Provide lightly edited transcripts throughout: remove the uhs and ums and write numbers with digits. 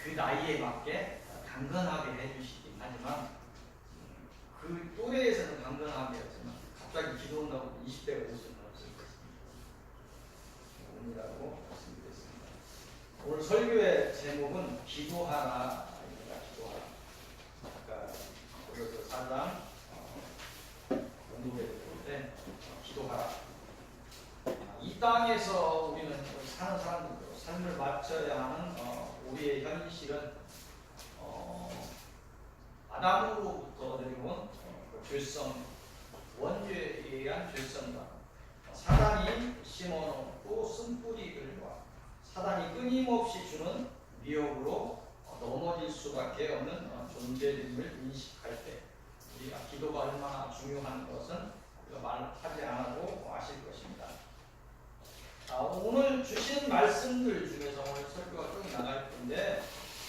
그 나이에 맞게 강건하게 해주시긴 하지만 그 또래에서는 강건하게 하지만 갑자기 기도 온다고 20대가 될 수는 없을 것입니다. 오늘이라고 말씀드렸습니다. 오늘 설교의 제목은 기도하라. 기도하라. 아까 고린도서 4장 연도에 때 기도하라. 이 땅에서 우리는 사는 사람들로 삶을 맞춰야 하는 우리의 현실은 아담으로부터 내려온 죄성, 원죄에 의한 죄성과 사단이 심어놓고 쓴뿌리들과 사단이 끊임없이 주는 미혹으로 넘어질 수밖에 없는 존재임을 인식할 때 우리가 기도가 얼마나 중요한 것은 우리가 말하지 않아도 아실 것입니다. 오늘 주신 말씀들 중에서 오늘 설교가 쭉 나갈 텐데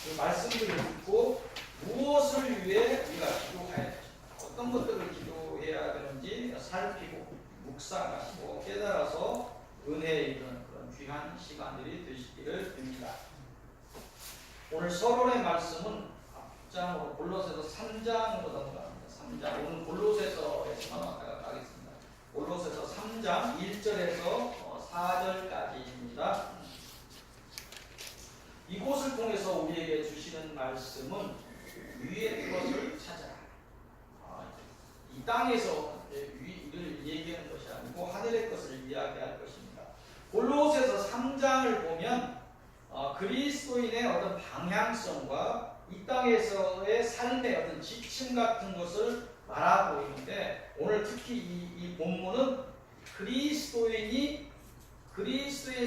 그 말씀들을 듣고 무엇을 위해 우리가 기도해야 되는지, 어떤 것들을 기도해야 되는지 살피고 묵상하시고 깨달아서 은혜에 이르는 그런 귀한 시간들이 되시기를 빕니다. 오늘 서론의 말씀은 앞장으로 골로새서 3장으로 넘어갑니다. 3장. 오늘 골로새서에서만 가겠습니다. 골로새서 3장 1절에서 4절까지입니다. 이곳을 통해서 우리에게 주시는 말씀은 위의 것을 찾아라. 이 땅에서 위를 얘기하는 것이 아니고 하늘의 것을 이야기할 것입니다. 골로새서 3장을 보면 그리스도인의 어떤 방향성과 이 땅에서의 삶의 어떤 지침 같은 것을 말하고 있는데 오늘 특히 이 본문은 그리스도의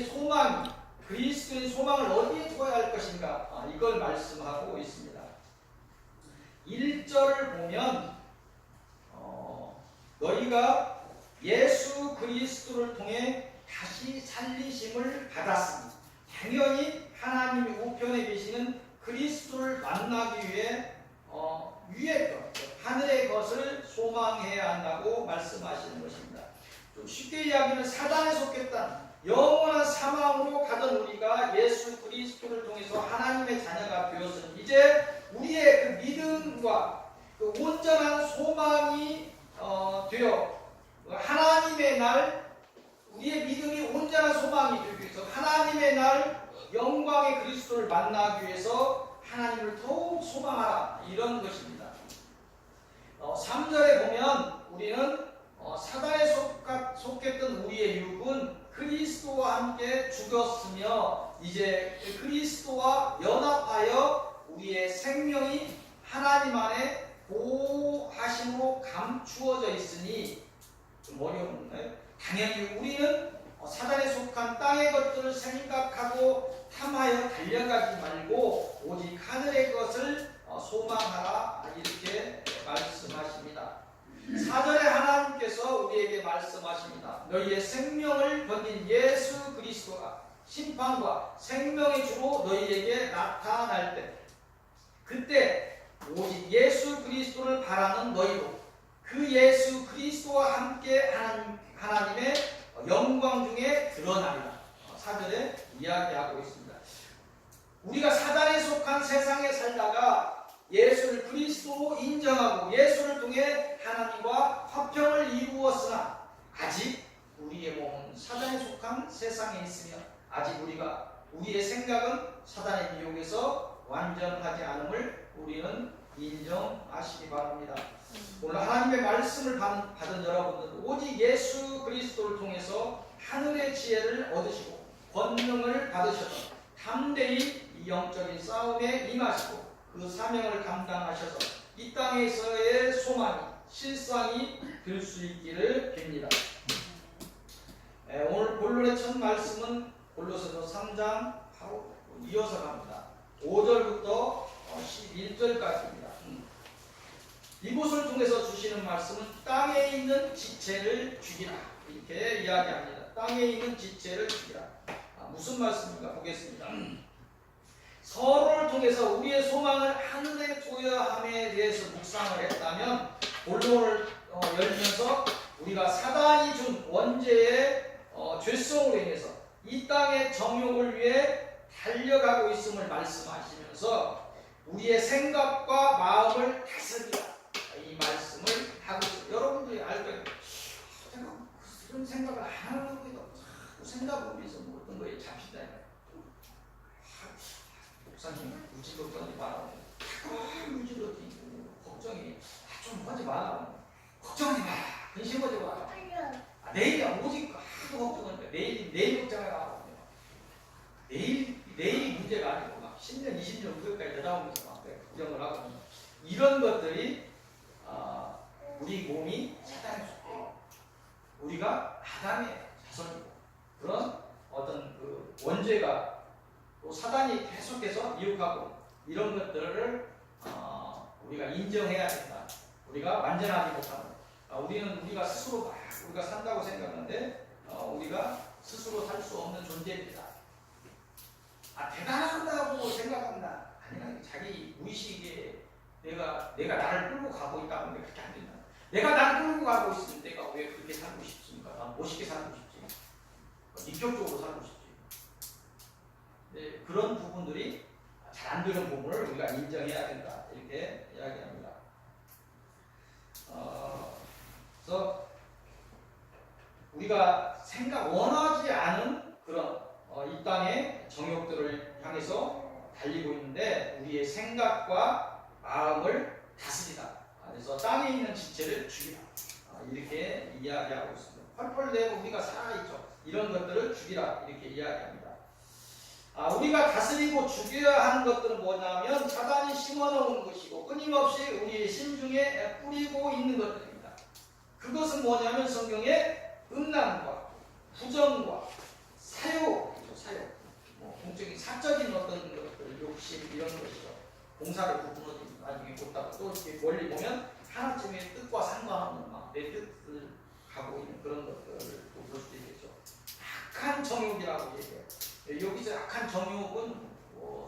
소망을 어디에 두어야 할 것인가 이걸 말씀하고 있습니다. 1절을 보면 너희가 예수 그리스도를 통해 다시 살리심을 받았으니 당연히 하나님의 우편에 계시는 그리스도를 만나기 위해 위의 것, 하늘의 것을 소망해야 한다고 말씀하시는 것입니다. 좀 쉽게 이야기하면 사단에 속했던 영원한 사망으로 가던 우리가 예수 그리스도를 통해서 하나님의 자녀가 되었으니 이제 우리의 그 믿음과 그 온전한 소망이 되어 하나님의 날 우리의 믿음이 온전한 소망이 되기 위해서 하나님의 날 영광의 그리스도를 만나기 위해서 하나님을 더욱 소망하라 이런 것입니다. 3절에 보면 우리는 사단에 속했던 우리의 육은 그리스도와 함께 죽었으며 이제 그리스도와 연합하여 우리의 생명이 하나님 안에 보호하심으로 감추어져 있으니 좀 어려운가요? 당연히 우리는 사단에 속한 땅의 것들을 생각하고 탐하여 달려가지 말고 오직 하늘의 것을 소망하라 이렇게 말씀하십니다. 4절에 하나님께서 우리에게 말씀하십니다. 너희의 생명을 건진 예수 그리스도가 심판과 생명의 주로 너희에게 나타날 때 그때 오직 예수 그리스도를 바라는 너희도 그 예수 그리스도와 함께 하나님의 영광 중에 드러나리라. 4절에 이야기하고 있습니다. 우리가 사단에 속한 세상에 살다가 예수를 그리스도로 인정하고 예수를 통해 하나님과 화평을 이루었으나 아직 우리의 몸은 사단에 속한 세상에 있으며 아직 우리의 생각은 사단의 미혹에서 완전하지 않음을 우리는 인정하시기 바랍니다. 오늘 하나님의 말씀을 받은 여러분들은 오직 예수 그리스도를 통해서 하늘의 지혜를 얻으시고 권능을 받으셔서 담대히 이 영적인 싸움에 임하시고 그 사명을 감당하셔서 이 땅에서의 소망이 실상이 될 수 있기를 빕니다. 오늘 본론의 첫 말씀은 골로새서 3장 바로 이어서 갑니다. 5절부터 11절까지입니다. 이곳을 통해서 주시는 말씀은 땅에 있는 지체를 죽이라 이렇게 이야기합니다. 땅에 있는 지체를 죽이라. 무슨 말씀인가 보겠습니다. 서로를 통해서 우리의 소망을 하늘에 두어야함에 대해서 묵상을 했다면 본론을 열면서 우리가 사단이 준 원죄의 죄성으로 인해서 이 땅의 정욕을 위해 달려가고 있음을 말씀하시면서 우리의 생각과 마음을 다스리라 이 말씀을 하고 있어요. 여러분들이 알고 있는 그런 생각을 안 하는 거예요. 자꾸 생각을 위해서 어떤 거에 잡힌다. 목사님 무지도 하지 마라. 무지도 걱정이 좀 하지 마라. 걱정하지 마라. 근심하지 마라. 내일이 오직 하도 걱정하니까 내일 걱정하라. 내일이 문제가 아니고 막 10년, 20년 후에까지 내다보면서 막 걱정을 하고 이런 것들이 우리 몸이 사단의 속죄고 우리가 아담의 자손이고 그런 어떤 그 원죄가 또 사단이 계속해서 미혹하고 이런 것들을 우리가 인정해야 된다. 우리가 완전하지 못하는 우리가 스스로 막 우리가 산다고 생각하는데 우리가 스스로 살 수 없는 존재입니다. 대단하다고 생각한다. 아니야. 자기 무의식에 내가 나를 끌고 가고 있다고 하는데 그렇게 안 된다. 내가 나를 끌고 가고 있으면 내가 왜 그렇게 살고 싶습니까? 난 멋있게 살고 싶지. 인격적으로 살고 싶지. 네, 그런 부분들이 잘 안 되는 부분을 우리가 인정해야 된다. 이렇게 이야기합니다. 그래서 우리가 원하지 않은 그런 이 땅의 정욕들을 향해서 달리고 있는데 우리의 생각과 마음을 다스리다. 그래서 땅에 있는 지체를 죽이라. 이렇게 이야기하고 있습니다. 펄펄 내고 우리가 살아있죠. 이런 것들을 죽이라. 이렇게 이야기합니다. 우리가 다스리고 죽여야 하는 것들은 뭐냐면 사단이 심어놓은 것이고 끊임없이 우리의 심중에 뿌리고 있는 것들입니다. 그것은 뭐냐면 성경에 음란과 부정과 사욕, 공적인 사적인 어떤 것들, 욕심 이런 것이죠. 공사를 부분으로 나중에 보다가 또 이렇게 멀리 보면 하나쯤의 뜻과 상관없는 내 뜻을 가고 있는 그런 것들을 볼 수 있겠죠. 악한 정욕이라고 얘기해요. 여기서 악한 정욕은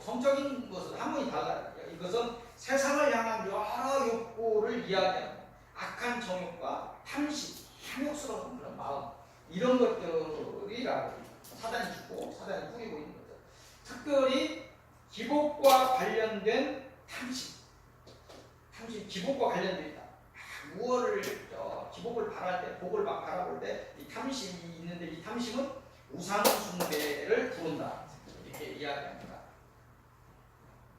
성적인 것은 한문이 달라요. 이것은 세상을 향한 여러 욕구를 이야기하는 악한 정욕과 탐심, 탐욕스러운 그런 마음 이런 것들이라고 사단이 주고 사단이 뿌리고 있는 것들. 특별히 기복과 관련된 탐심, 기복과 관련되어 있다. 무엇을 기복을 바랄 때, 복을 막 바라볼 때 이 탐심이 있는데 이 탐심은 우상 숭배를 부른다. 이렇게 이야기합니다.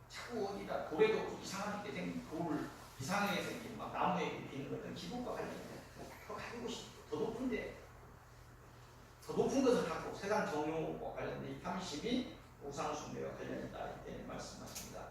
자꾸 어디다 돌에도 이상하게 생긴 돌, 이상하게 생긴 막 나무에 이렇게 있는 것들은 기복과 관련된 더 가지고 싶고 더 높은데 더 높은 것을 갖고 세상 정욕과 관련된 이 탐심이 우상 숭배와 관련이 있다. 이렇게 말씀하십니다.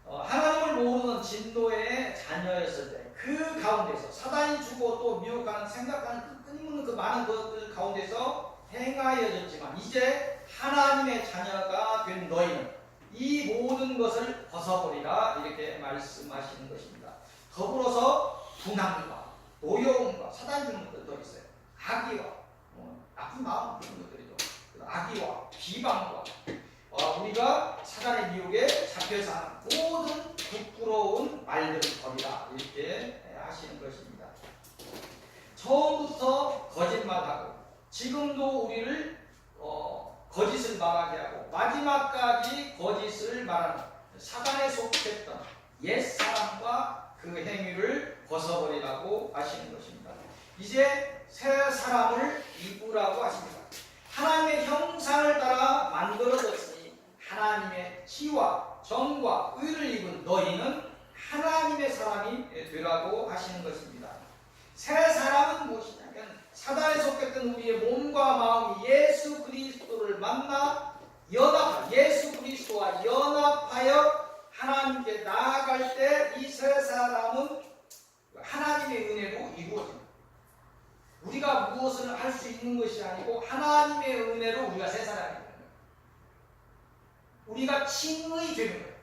하나님을 모르는 진노의 자녀였을 때 그 가운데서 사단이 주고 또 미혹하는 생각하는 끊임없는 그 많은 것들 가운데서 행하여졌지만 이제 하나님의 자녀가 된 너희는 이 모든 것을 벗어버리라 이렇게 말씀하시는 것입니다. 더불어서 분함과 노여움과 사단 주는 것들도 있어요. 악의와 나쁜 마음 그런 것들이죠. 악의와 비방과 우리가 사단의 미혹에 잡혀서 하는 모든 부끄러운 말들을 버리라 이렇게 하시는 것입니다. 처음부터 거짓말하고 지금도 우리를 거짓을 말하게 하고 마지막까지 거짓을 말하는 사단에 속했던 옛사람과 그 행위를 벗어버리라고 하시는 것입니다. 이제 새 사람을 입으라고 하십니다. 하나님의 형상을 따라 만들어졌으니 하나님의 지와 정과 의를 입은 너희는 하나님의 사람이 되라고 하시는 것입니다. 새 사람은 무엇이냐면 사단에 속했던 우리의 몸과 마음이 예수 그리스도를 만나 예수 그리스도와 연합하여 하나님께 나아갈 때 이 새 사람은 하나님의 은혜로 이루어집니다. 우리가 무엇을 할 수 있는 것이 아니고 하나님의 은혜로 우리가 새 사람이 되는 거예요. 우리가 칭의 되는 거예요.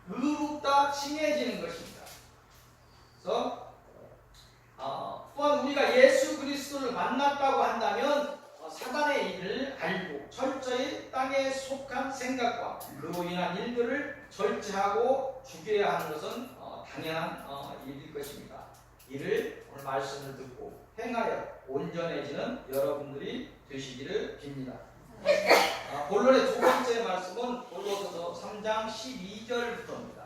의롭다 칭해지는 것입니다. 그래서 또한 우리가 예수 그리스도를 만났다고 한다면 사단의 일을 알고 철저히 땅에 속한 생각과 그로 인한 일들을 절제하고 죽여야 하는 것은 당연한 일일 것입니다. 이를 오늘 말씀을 듣고 행하여 온전해지는 여러분들이 되시기를 빕니다. 본론의 두 번째 말씀은 골로새서 3장 12절부터입니다.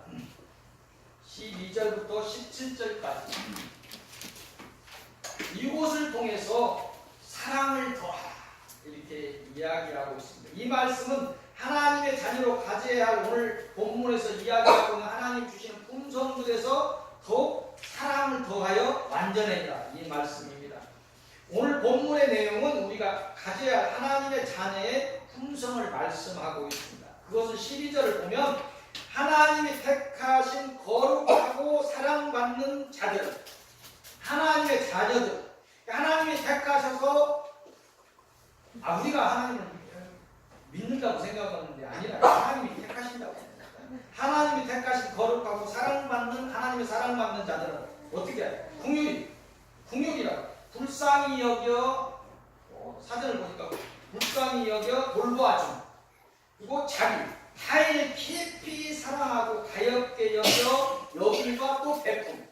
12절부터 17절까지. 이곳을 통해서 사랑을 더하라 이렇게 이야기하고 있습니다. 이 말씀은 하나님의 자녀로 가져야 할 오늘 본문에서 이야기하고 있는 하나님 주시는 품성들에서 더욱 사랑을 더하여 완전해지라 이 말씀입니다. 오늘 본문의 내용은 우리가 가져야 할 하나님의 자녀의 품성을 말씀하고 있습니다. 그것은 12절을 보면 하나님이 택하신 거룩하고 사랑받는 자들, 하나님의 자녀들, 하나님이 택하셔서 우리가 하나님을 믿는다고 생각하는데 아니라 하나님이 택하신다고 생각합니다. 하나님이 택하신 거룩하고 사랑받는 하나님의 사랑받는 자들은 어떻게 해요? 궁휼이라고 불쌍히 여겨 사전을 보니까 불쌍히 여겨 돌보아줌 그리고 자기 타인을 깊이 사랑하고 가엾게 여겨 여김과 또 베품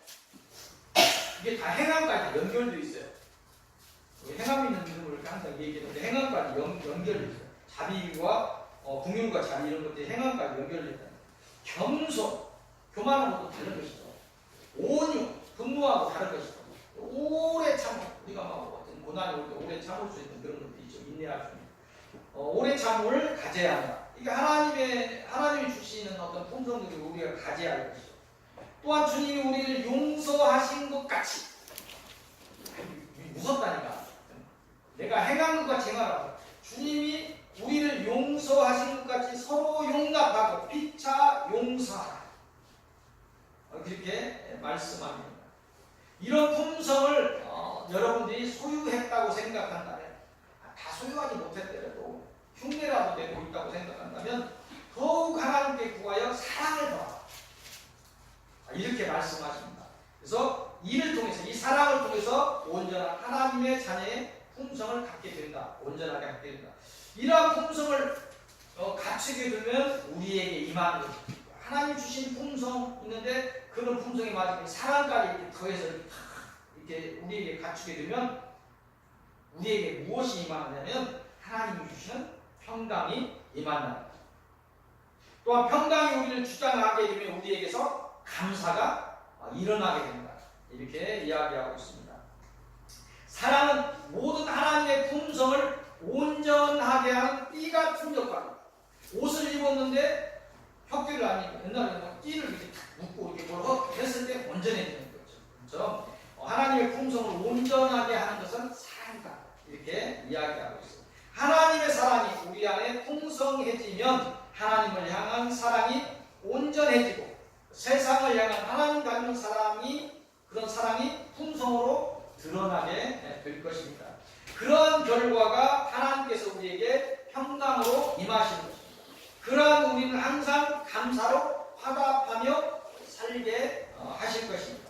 이게 다 행함까지 연결되어 있어요. 행함 있는 이름을 항상 얘기했는데 행함까지 연결되어 있어요. 자비와 궁율과 자비 이런 것들이 행함까지 연결되어 있다. 겸손, 교만한 것도 다른 것이죠. 온유, 분노하고 다른 것이죠. 오래 참고 우리가 막 어떤 고난이 올 때 오래 참을 수 있는 그런 것도 있죠. 인내할 수 있는 오래 참을 가져야 한다. 이게 하나님이 주시는 어떤 품성들이 우리가 가져야 할 것이죠. 또한 주님이 우리를 용서하신 것 같이 무섭다니까. 내가 행한 것 같이 행하라고. 주님이 우리를 용서하신 것 같이 서로 용납하고 피차 용서하라. 그렇게 말씀합니다. 이런 품성을 여러분들이 소유했다고 생각한다면 다 소유하지 못했더라도 흉내라도 내고 있다고 생각한다면 더욱 하나님께 구하여 사랑을 더하라. 이렇게 말씀하십니다. 그래서 이를 통해서 이 사랑을 통해서 온전한 하나님의 자녀의 품성을 갖게 된다. 온전하게 갖게 된다. 이러한 품성을 갖추게 되면 우리에게 임하는 것입니다. 하나님 주신 품성 있는데 그런 품성에 맞으면 사랑까지 이렇게 더해서 이렇게 우리에게 갖추게 되면 우리에게 무엇이 임하느냐면 하나님이 주시는 평강이 임한다. 또한 평강이 우리를 주장하게 되면 우리에게서 감사가 일어나게 된다. 이렇게 이야기하고 있습니다. 사랑은 모든 하나님의 품성을 온전하게 하는 띠 같은 역할입니다. 옷을 입었는데 혁기를 안 입고 옛날에는 띠를 이렇게 묶고 이렇게 뭘 했을 때 온전해지는 거죠. 그렇죠? 하나님의 품성을 온전하게 하는 것은 사랑이다. 이렇게 이야기하고 있습니다. 하나님의 사랑이 우리 안에 풍성해지면 하나님을 향한 사랑이 온전해지고 세상을 향한 하나님 닮은 그런 사랑이 품성으로 드러나게 될 것입니다. 그러한 결과가 하나님께서 우리에게 평강으로 임하시는 것입니다. 그러한 우리는 항상 감사로 화답하며 살게 하실 것입니다.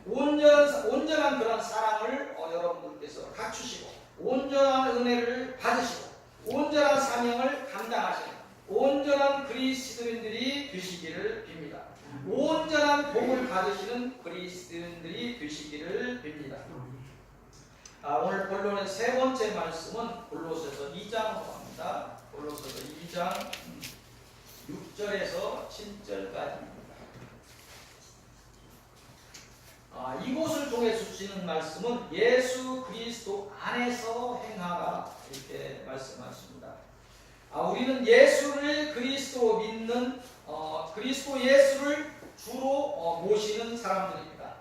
온전한 그런 사랑을 여러분들께서 갖추시고 온전한 은혜를 받으시고 온전한 사명을 감당하시고 온전한 그리스도인들이 되시기를 빕니다. 온전한 복을 받으시는 그리스도인들이 되시기를 빕니다. 오늘 본론의 세 번째 말씀은 골로새서 2장으로 갑니다. 골로새서 2장 6절에서 7절까지입니다. 이곳을 통해 주시는 말씀은 예수 그리스도 안에서 행하라 이렇게 말씀하십니다. 우리는 예수를 그리스도 믿는 그리스도 예수를 주로 모시는 사람들입니다.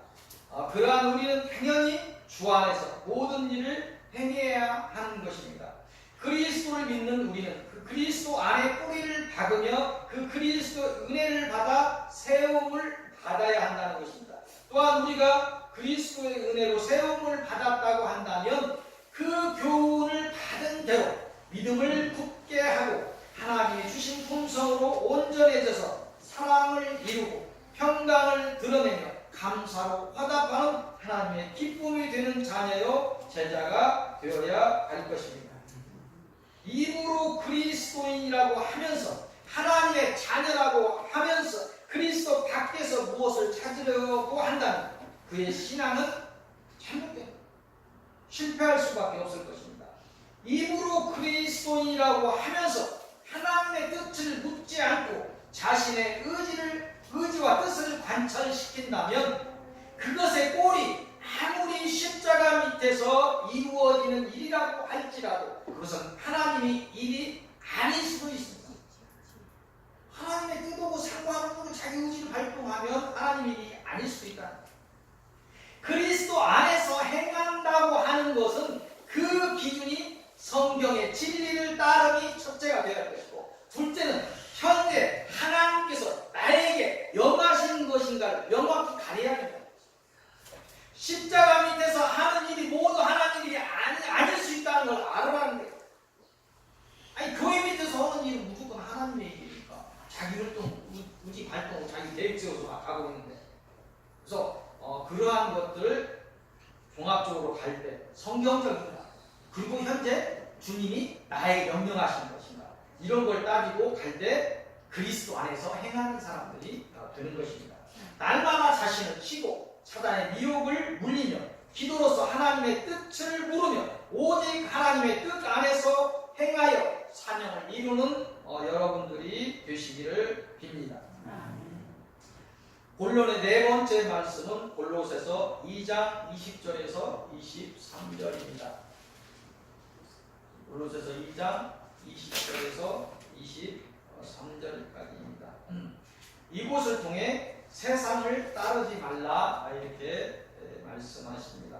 그러한 우리는 당연히 주 안에서 모든 일을 행해야 하는 것입니다. 그리스도를 믿는 우리는 그 그리스도 안에 뿌리를 박으며 그 그리스도 은혜를 받아 세움을 받아야 한다는 것입니다. 또한 우리가 그리스도의 은혜로 세움을 받았다고 한다면 그 교훈을 받은 대로 믿음을 굳게 하고 하나님이 주신 품성으로 온전해져서 사랑을 이루고 평강을 드러내며 감사로 화답하는 하나님의 기쁨이 되는 자녀요 제자가 되어야 할 것입니다. 입으로 그리스도인이라고 하면서 하나님의 자녀라고 하면서 그리스도 밖에서 무엇을 찾으려고 한다면 그의 신앙은 잘못됩니다. 실패할 수밖에 없을 것입니다. 입으로 그리스도인이라고 하면서 하나님의 뜻을 묻지 않고 자신의 의지와 뜻을 관철시킨다면 그것의 꼴이 아무리 십자가 밑에서 이루어지는 일이라고 할지라도 그것은 하나님의 일이 아닐 수도 있습니다. 하나님의 뜻하고 상관없고 자기 의지를 발동하면 하나님의 일이 아닐 수도 있다. 그리스도 안에서 행한다고 하는 것은 그 기준이 성경의 진리를 따름이 첫째가 되어야 할 것이고, 둘째는 현재 하나님께서 나에게 영하신 것인가를 명확히 가려야 합니다. 십자가 밑에서 하는 일이 모두 하나님 일이 아닐 수 있다는 걸 알아라는 거예요. 아니, 교회 밑에서 하는 일은 무조건 하나님의 일이니까 자기 활동, 의지 발동, 자기 계획 세워서 가고 있는데, 그래서 그러한 것들 종합적으로 갈 때 성경적인가, 그리고 현재 주님이 나에게 명령하신 것인가, 이런 걸 따지고 갈 때 그리스도 안에서 행하는 사람들이 되는 것입니다. 날마다 자신을 치고 사단의 미혹을 물리며 기도로서 하나님의 뜻을 물으며 오직 하나님의 뜻 안에서 행하여 사명을 이루는 여러분들이 되시기를 빕니다. 본론의 네 번째 말씀은 골로새서 2장 20절에서 23절입니다. 골로새서 2장 20절에서 23절까지입니다. 이곳을 통해 세상을 따르지 말라 이렇게 말씀하십니다.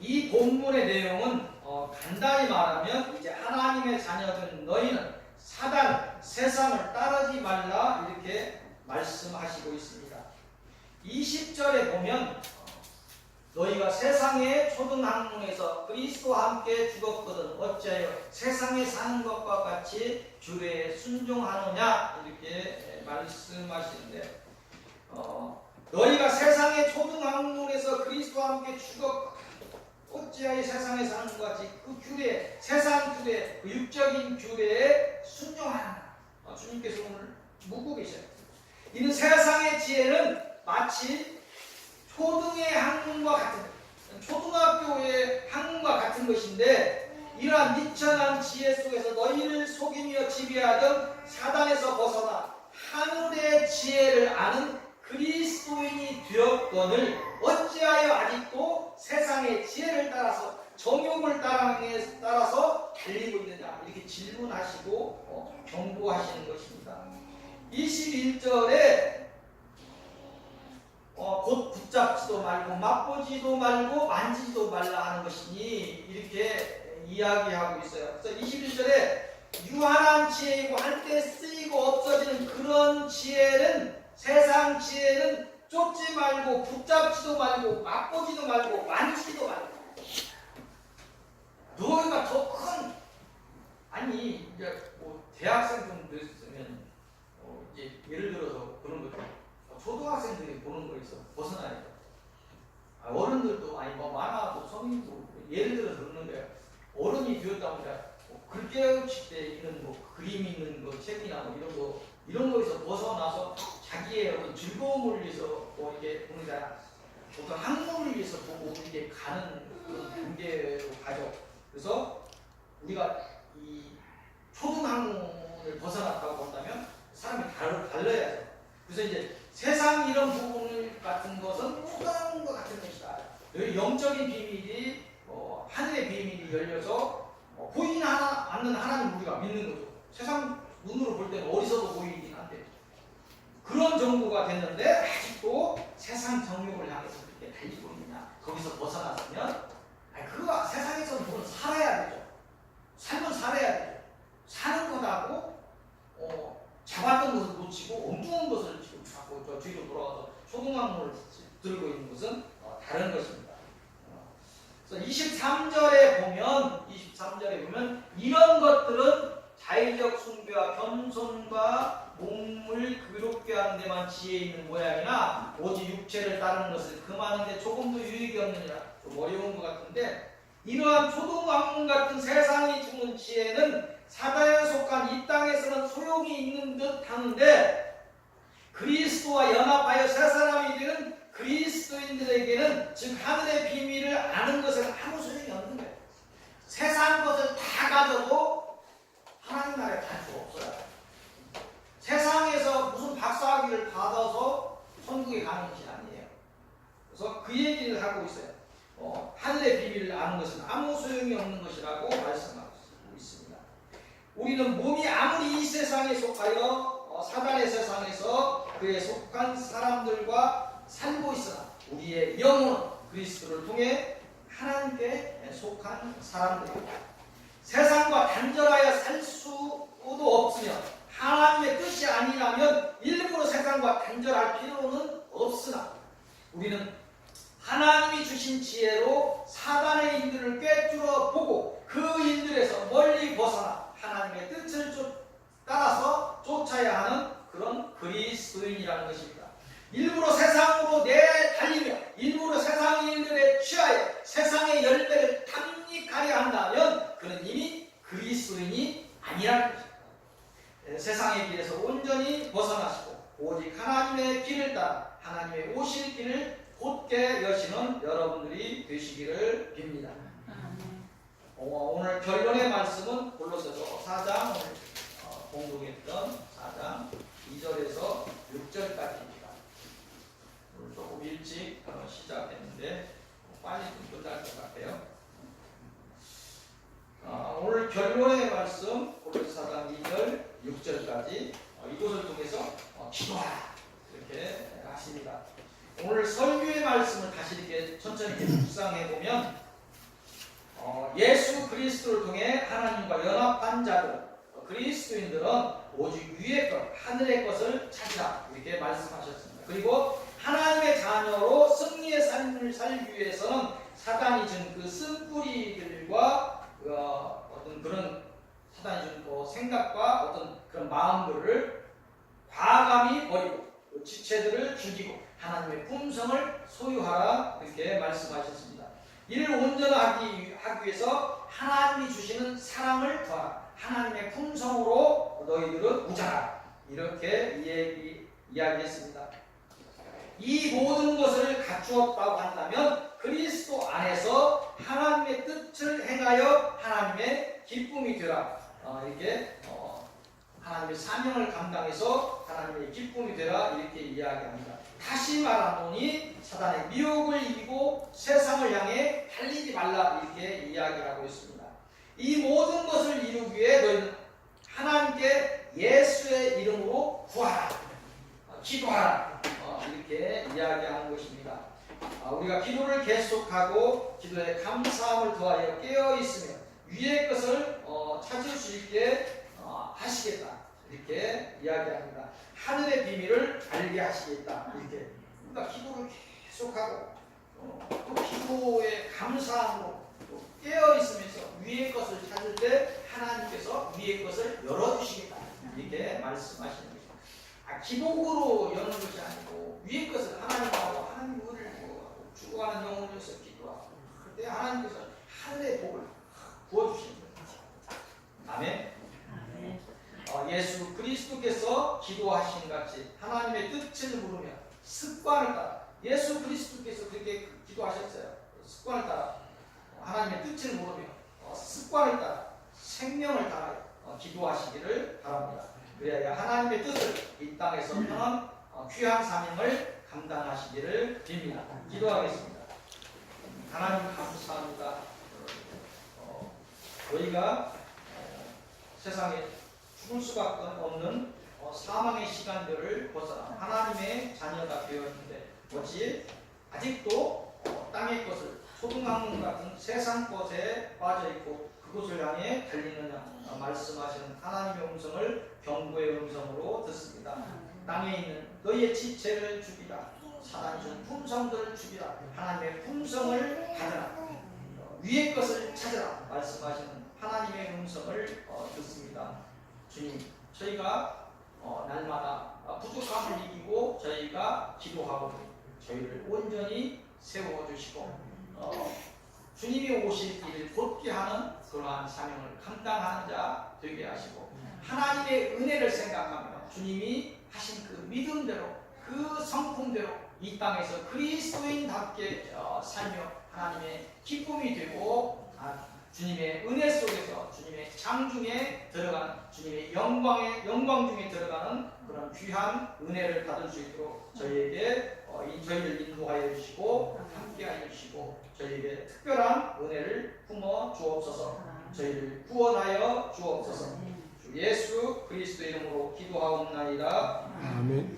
이 본문의 내용은 간단히 말하면 이제 하나님의 자녀된 너희는 사단, 세상을 따르지 말라 이렇게 말씀하시고 있습니다. 20절에 보면 너희가 세상의 초등학문에서 그리스도와 함께 죽었거든 어찌하여 세상에 사는 것과 같이 주례에 순종하느냐 이렇게 말씀하시는데, 너희가 세상의 초등학문에서 그리스도와 함께 죽었거든 어찌하여 세상에 사는 것 같이 그 규례, 세상 규례, 그 육적인 규례에 순종하느냐. 주님께서 오늘 묻고 계셔요. 이는 세상의 지혜는 마치 초등의 학문과 같은, 초등학교의 학문과 같은 것인데, 이러한 미천한 지혜 속에서 너희를 속이며 지배하던 사단에서 벗어나 하늘의 지혜를 아는 그리스도인이 되었거늘 어찌하여 아직도 세상의 지혜를 따라서 정욕을 따라서 달리고 있느냐 이렇게 질문하시고 경고하시는 것입니다. 21절에 곧 붙잡지도 말고 맛보지도 말고 만지지도 말라 하는 것이니 이렇게 이야기하고 있어요. 그래서 21절에 유한한 지혜이고 한때 쓰이고 없어지는 그런 지혜는, 세상 지혜는 쫓지 말고 붙잡지도 말고 맛보지도 말고 만지지도 말고. 너희가 더 큰, 아니 이제 대학생 좀 됐으면 이제 예를 들어서 그런 거죠. 초등학생들이 보는 거에서 벗어나야 돼. 어른들도 아니 만화도 성인도 예를 들어서 그러는 거야. 어른이 되었다 보니까 글깨우칠 때 있는 그림 있는 책이나 이런 거에서 벗어나서 자기의 어떤 즐거움을 위해서 이렇게 보는 게 아니라 어떤 학문을 위해서 보고 이렇게 가는 그런 단계로 가죠. 그래서 우리가 이 초등학문을 벗어났다고 본다면 사람이 달라야죠. 그래서 이제 세상 이런 부분 같은 것은 초등학문과 같은 것이다. 여기 영적인 비밀이 하늘의 비밀이 열려서 보이지 않는 하나님 우리가 믿는 거죠. 세상 눈으로 볼 때는 어디서도 보이긴 한데 그런 정도가 됐는데 아직도 세상 정욕을 향해서 그렇게 달리고 있느냐. 거기서 벗어났으면 그거 세상에서는 그건 살아야 되죠. 삶은 살아야 되죠. 사는 것하고 잡았던 것을 놓치고 엉뚱한 것을 지금 잡고 저 뒤로 돌아가서 초등학문을 들고 있는 것은 다른 것입니다. 그래서 23절에 보면 이런 것들은 자의적 숭배와 겸손과 몸을 괴롭게 하는 데만 지혜 있는 모양이나 오직 육체를 따르는 것을 금하는데 조금도 유익이 없느니라. 좀 어려운 것 같은데, 이러한 초등학문 같은 세상이 주는 지혜는 사단에 속한 이 땅에서는 소용이 있는 듯 하는데, 그리스도와 연합하여 새 사람이 되는 그리스도인들에게는 즉 하늘의 비밀을 아는 것은 아무 소용이 없는 거예요. 하늘의 비밀을 아는 것은 아무 소용이 없는 것이라고 말씀하고 있습니다. 우리는 몸이 아무리 이 세상에 속하여 사단의 세상에서 그에 속한 사람들과 살고 있으나 우리의 영혼은 그리스도를 통해 하나님께 속한 사람들입니다. 세상과 단절하여 살 수도 없으며 하나님의 뜻이 아니라면 일부러 세상과 단절할 필요는 없으나 우리는 하나님이 주신 지혜로 사단의 일들을 꿰뚫어 보고 그 일들에서 멀리 벗어나 하나님의 뜻을 따라서 쫓아야 하는 그런 그리스도인이라는 것입니다. 일부러 세상으로 내달리며 일부러 세상의 일들에 취하여 세상의 열매를 탐닉하려 한다면 그는 이미 그리스도인이 아니라는 것입니다. 세상의 길에서 온전히 벗어나시고 오직 하나님의 길을 따라 하나님의 오실 길을 곧게 여시는 여러분들이 되시기를 빕니다. 오늘 결론의 말씀은 골로새서 4장 오늘 공독했던 4장 2절에서 6절까지입니다. 오늘 조금 일찍 시작했는데 빨리 좀 끝날 것 같아요. 오늘 결론의 말씀 골로새 4장 2절 6절까지 이곳을 통해서 기도하라 이렇게 하십니다. 오늘 설교의 말씀을 다시 이렇게 천천히 묵상해 보면 예수 그리스도를 통해 하나님과 연합한 자들 그리스도인들은 오직 위의 것 하늘의 것을 찾으라 이렇게 말씀하셨습니다. 그리고 하나님의 자녀로 승리의 삶을 살기 위해서는 사단이 준 그 쓴뿌리들과 어떤 그런 사단이 준 생각과 어떤 그런 마음들을 과감히 버리고 지체들을 죽이고 하나님의 품성을 소유하라 이렇게 말씀하셨습니다. 이를 온전하기 위해서 하나님이 주시는 사랑을 더하라. 하나님의 품성으로 너희들은 무장하라. 이렇게 이야기했습니다. 이 모든 것을 갖추었다고 한다면 그리스도 안에서 하나님의 뜻을 행하여 하나님의 기쁨이 되라. 이렇게 하나님의 사명을 감당해서 하나님의 기쁨이 되라 이렇게 이야기합니다. 다시 말하노니 사단의 미혹을 이기고 세상을 향해 달리지 말라 이렇게 이야기하고 있습니다. 이 모든 것을 이루기 위해 너희는 하나님께 예수의 이름으로 구하라, 기도하라 이렇게 이야기하는 것입니다. 우리가 기도를 계속하고 기도에 감사함을 더하여 깨어있으며 위의 것을 찾을 수 있게 하시겠다 이렇게 이야기합니다. 하늘의 비밀을 알게 하시겠다 이렇게. 그러니까 기도를 계속하고 또 기도에 감사함으로 또 깨어있으면서 위의 것을 찾을 때 하나님께서 위의 것을 열어주시겠다 이렇게 말씀하시는 것입니다. 기복으로 여는 것이 아니고 위의 것을 하나님하고 하나님 의를 구하고 죽어가는 영혼을 위해서 기도하고 그때 하나님께서 하늘의 복을 부어주시는 거예요. 아멘. 예수 그리스도께서 기도하신 같이 하나님의 뜻을 물으며 습관을 따라 예수 그리스도께서 그렇게 기도하셨어요. 습관을 따라 하나님의 뜻을 물으며 습관을 따라 생명을 따라 기도하시기를 바랍니다. 그래야 하나님의 뜻을 이 땅에서 펴는 귀한 사명을 감당하시기를 빕니다. 기도하겠습니다. 하나님 감사합니다. 저희가 세상에 죽을 수밖에 없는 사망의 시간들을 벗어나 하나님의 자녀가 되었는데 어찌 아직도 땅의 것을 소중한 같은 세상 것에 빠져있고 그것을 향해 달리느냐 말씀하시는 하나님의 음성을 경고의 음성으로 듣습니다. 땅에 있는 너희의 지체를 죽이라. 사단이 준 품성들을 죽이라. 하나님의 품성을 받으라. 위의 것을 찾으라 말씀하시는 하나님의 음성을 듣습니다. 주님, 저희가 날마다 부족함을 이기고 저희가 기도하고 저희를 온전히 세워주시고 주님이 오실 길을 곧게 하는 그러한 사명을 감당하는 자 되게 하시고 하나님의 은혜를 생각하며 주님이 하신 그 믿음대로 그 성품대로 이 땅에서 그리스도인답게 살며 하나님의 기쁨이 되고 주님의 은혜 속에서 주님의 창중에 들어가는 주님의 영광 중에 들어가는 그런 귀한 은혜를 받을 수 있도록 저희에게 저희를 인도하여 주시고 함께하여 주시고 저희에게 특별한 은혜를 품어 주옵소서. 저희를 구원하여 주옵소서. 주 예수 그리스도 이름으로 기도하옵나이다. 아멘.